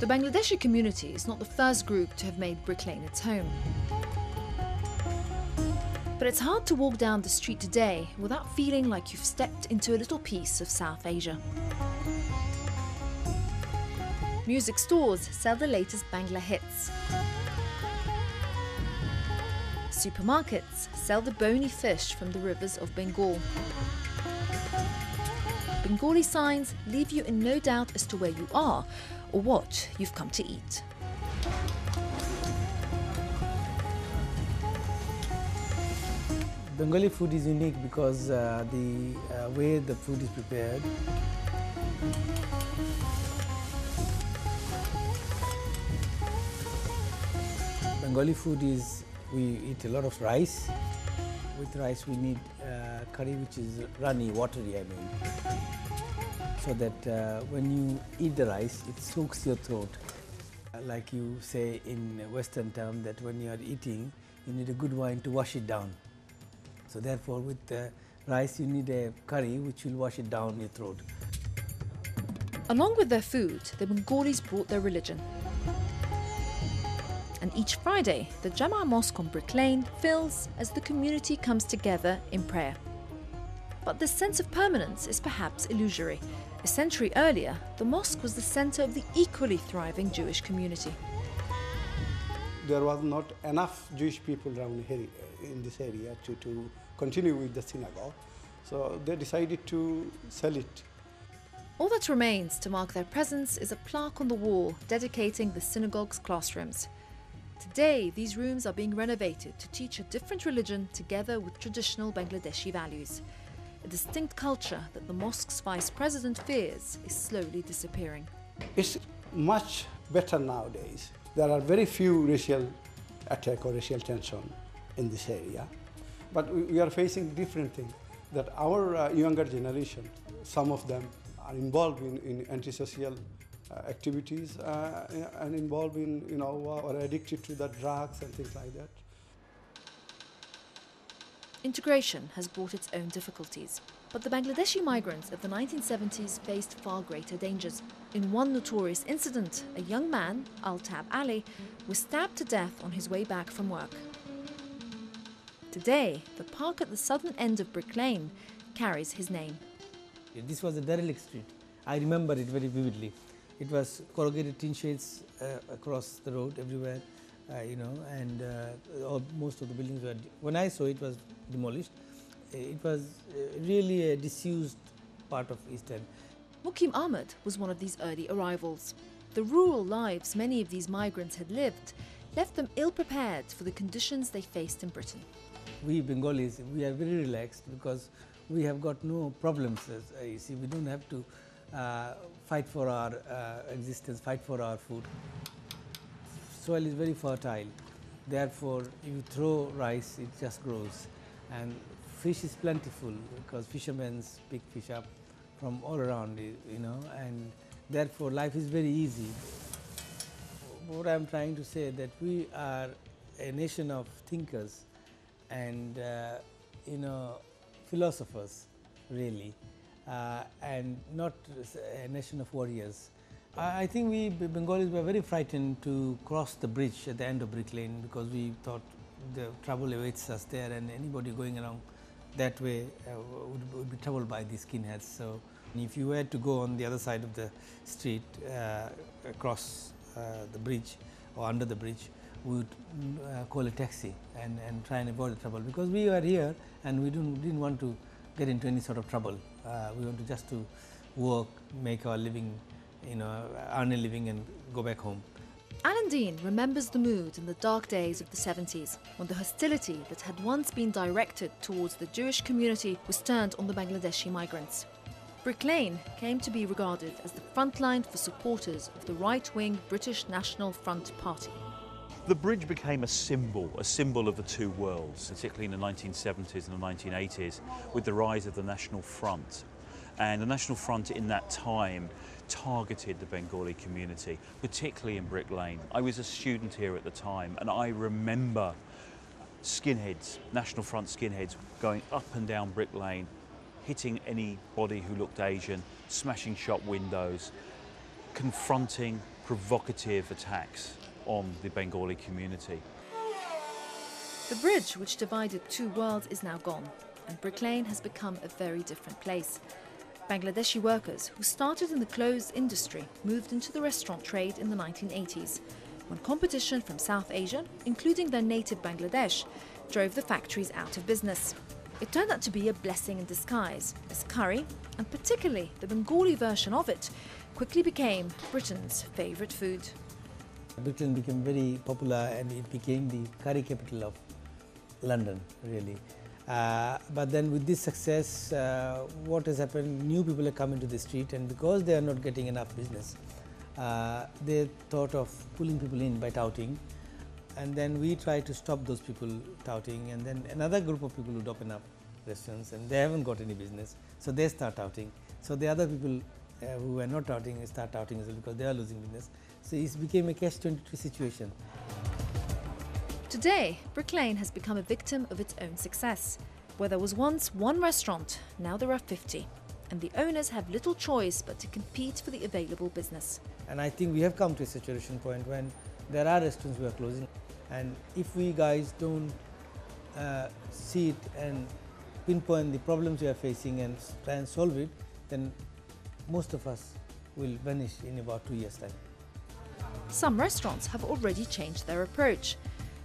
The Bangladeshi community is not the first group to have made Brick Lane its home. But it's hard to walk down the street today without feeling like you've stepped into a little piece of South Asia. Music stores sell the latest Bangla hits. Supermarkets sell the bony fish from the rivers of Bengal. Bengali signs leave you in no doubt as to where you are or what you've come to eat. Bengali food is unique because the way the food is prepared. Bengali food is, we eat a lot of rice. With rice we need curry which is runny, watery I mean. So that when you eat the rice, it soaks your throat. Like you say in Western term that when you are eating, you need a good wine to wash it down. So therefore with the rice you need a curry which will wash it down your throat. Along with their food, the Bengalis brought their religion. And each Friday, the Jama Mosque on Brick Lane fills as the community comes together in prayer. But this sense of permanence is perhaps illusory. A century earlier, the mosque was the centre of the equally thriving Jewish community. There was not enough Jewish people around here in this area to continue with the synagogue, so they decided to sell it. All that remains to mark their presence is a plaque on the wall dedicating the synagogue's classrooms. Today, these rooms are being renovated to teach a different religion together with traditional Bangladeshi values. A distinct culture that the mosque's vice president fears is slowly disappearing. It's much better nowadays. There are very few racial attack or racial tension in this area. But we are facing different things, that our younger generation, some of them are involved in antisocial activities and involved in, or addicted to the drugs and things like that. Integration has brought its own difficulties, but the Bangladeshi migrants of the 1970s faced far greater dangers. In one notorious incident, a young man, Altab Ali, was stabbed to death on his way back from work. Today, the park at the southern end of Brick Lane carries his name. This was a derelict street. I remember it very vividly. It was corrugated tin shades across the road everywhere, and most of the buildings were, when I saw it, was demolished. It was really a disused part of East End. MUQUIM AHMED was one of these early arrivals. The rural lives many of these migrants had lived left them ill-prepared for the conditions they faced in Britain. We Bengalis, we are very relaxed because we have got no problems. You see, we don't have to fight for our existence, fight for our food. Soil is very fertile. Therefore, if you throw rice, it just grows. And fish is plentiful because fishermen pick fish up from all around, and therefore life is very easy. What I'm trying to say that we are a nation of thinkers and, philosophers, really, and not a nation of warriors. I think we Bengalis were very frightened to cross the bridge at the end of Brick Lane because we thought the trouble awaits us there, and anybody going around that way would be troubled by these skinheads. So if you were to go on the other side of the street, across the bridge or under the bridge, we would call a taxi and try and avoid the trouble, because we are here and we didn't want to get into any sort of trouble. We want to just to work, make our living, earn a living and go back home. Alan Dean remembers the mood in the dark days of the 70s, when the hostility that had once been directed towards the Jewish community was turned on the Bangladeshi migrants. Brick Lane came to be regarded as the front line for supporters of the right-wing British National Front Party. The bridge became a symbol of the two worlds, particularly in the 1970s and the 1980s, with the rise of the National Front. And the National Front in that time targeted the Bengali community, particularly in Brick Lane. I was a student here at the time, and I remember skinheads, National Front skinheads, going up and down Brick Lane, hitting anybody who looked Asian, smashing shop windows, confronting provocative attacks on the Bengali community. The bridge which divided two worlds is now gone, and Brick Lane has become a very different place. Bangladeshi workers who started in the clothes industry moved into the restaurant trade in the 1980s, when competition from South Asia, including their native Bangladesh, drove the factories out of business. It turned out to be a blessing in disguise, as curry, and particularly the Bengali version of it, quickly became Britain's favourite food. Brick Lane became very popular and it became the curry capital of London, really. But then with this success, what has happened, new people have come into the street, and because they are not getting enough business, they thought of pulling people in by touting. And then we try to stop those people touting, and then another group of people would open up restaurants and they haven't got any business, so they start touting. So the other people who were not touting start touting as well because they are losing business. So it became a catch-22 situation. Today, Brick Lane has become a victim of its own success. Where there was once one restaurant, now there are 50. And the owners have little choice but to compete for the available business. And I think we have come to a saturation point when there are restaurants who are closing. And if we guys don't see it and pinpoint the problems we are facing and try and solve it, then most of us will vanish in about 2 years' time. Some restaurants have already changed their approach.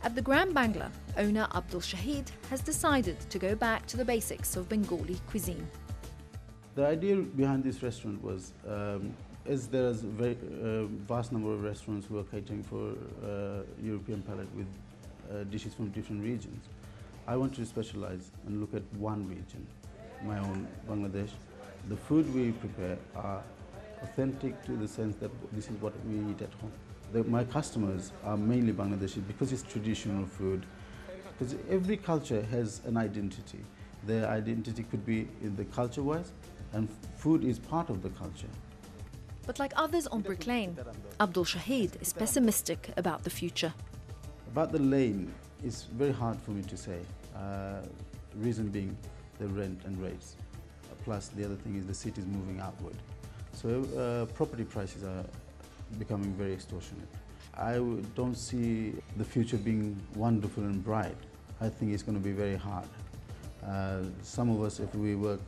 At the Grand Bangla, owner ABDUL SHAHID has decided to go back to the basics of Bengali cuisine. The idea behind this restaurant was, as there is a very vast number of restaurants who are catering for European palate with dishes from different regions, I wanted to specialize and look at one region, my own Bangladesh. The food we prepare are authentic to the sense that this is what we eat at home. My customers are mainly Bangladeshi because it's traditional food. Because every culture has an identity. Their identity could be in the culture-wise, and food is part of the culture. But like others on Brick Lane, ABDUL SHAHID is pessimistic about the future. About the lane, it's very hard for me to say. Reason being the rent and rates. Plus the other thing is the city is moving outward. So property prices are becoming very extortionate. I don't see the future being wonderful and bright. I think it's going to be very hard. Some of us, if we work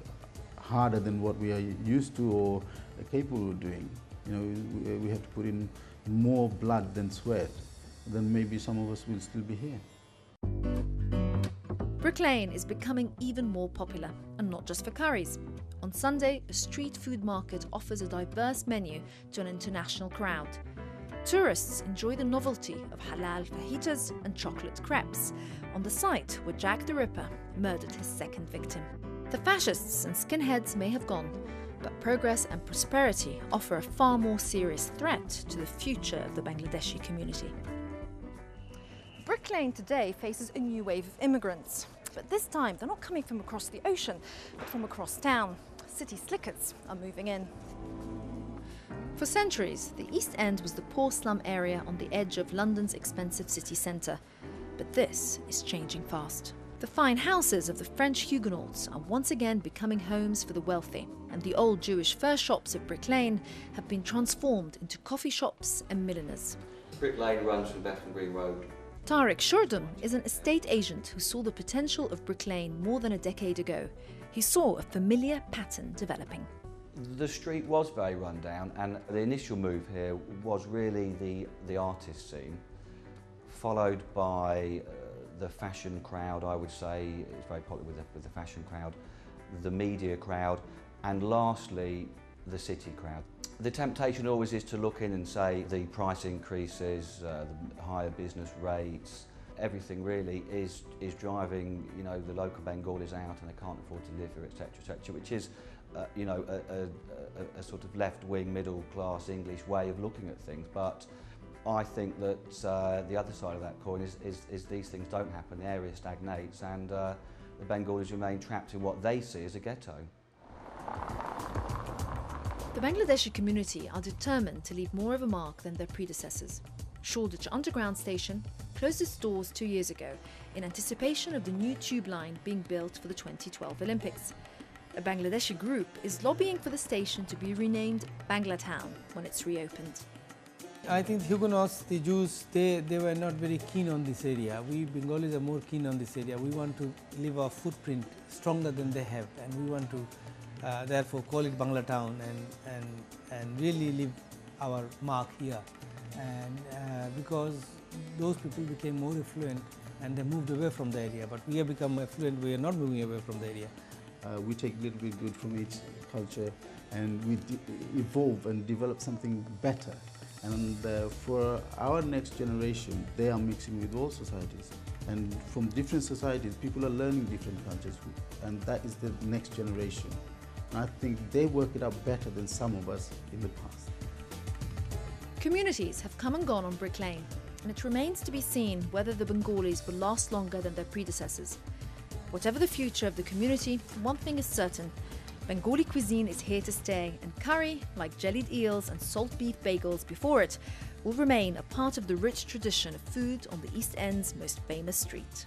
harder than what we are used to or capable of doing, we have to put in more blood than sweat, then maybe some of us will still be here. Brick Lane is becoming even more popular, and not just for curries. On Sunday, a street food market offers a diverse menu to an international crowd. Tourists enjoy the novelty of halal fajitas and chocolate crepes on the site where Jack the Ripper murdered his second victim. The fascists and skinheads may have gone, but progress and prosperity offer a far more serious threat to the future of the Bangladeshi community. Brick Lane today faces a new wave of immigrants, but this time they're not coming from across the ocean, but from across town. City slickers are moving in. For centuries, the East End was the poor slum area on the edge of London's expensive city centre. But this is changing fast. The fine houses of the French Huguenots are once again becoming homes for the wealthy, and the old Jewish fur shops of Brick Lane have been transformed into coffee shops and milliners. Brick Lane runs from Bethnal Green Road. TARIK SHURDOM is an estate agent who saw the potential of Brick Lane more than a decade ago. He saw a familiar pattern developing. The street was very run down, and the initial move here was really the artist scene, followed by the fashion crowd. I would say it's very popular with the fashion crowd, the media crowd, and lastly the city crowd. The temptation always is to look in and say the price increases, the higher business rates, everything really is driving the local Bengalis out, and they can't afford to live here, etc., which is a sort of left-wing, middle-class English way of looking at things. But I think that the other side of that coin is these things don't happen, the area stagnates, and the Bengalis remain trapped in what they see as a ghetto. The Bangladeshi community are determined to leave more of a mark than their predecessors. Shoreditch Underground Station closed its doors 2 years ago in anticipation of the new tube line being built for the 2012 Olympics. A Bangladeshi group is lobbying for the station to be renamed Banglatown when it's reopened. I think Huguenots, the Jews, they were not very keen on this area. We Bengalis are more keen on this area. We want to leave our footprint stronger than they have, and we want to therefore call it Bangla Town and really leave our mark here. And because those people became more affluent and they moved away from the area, but we have become affluent, we are not moving away from the area. We take a little bit good from each culture and we evolve and develop something better. And for our next generation, they are mixing with all societies. And from different societies, people are learning different cultures, and that is the next generation. And I think they work it out better than some of us in the past. Communities have come and gone on Brick Lane, and it remains to be seen whether the Bengalis will last longer than their predecessors. Whatever the future of the community, one thing is certain: Bengali cuisine is here to stay, and curry, like jellied eels and salt beef bagels before it, will remain a part of the rich tradition of food on the East End's most famous street.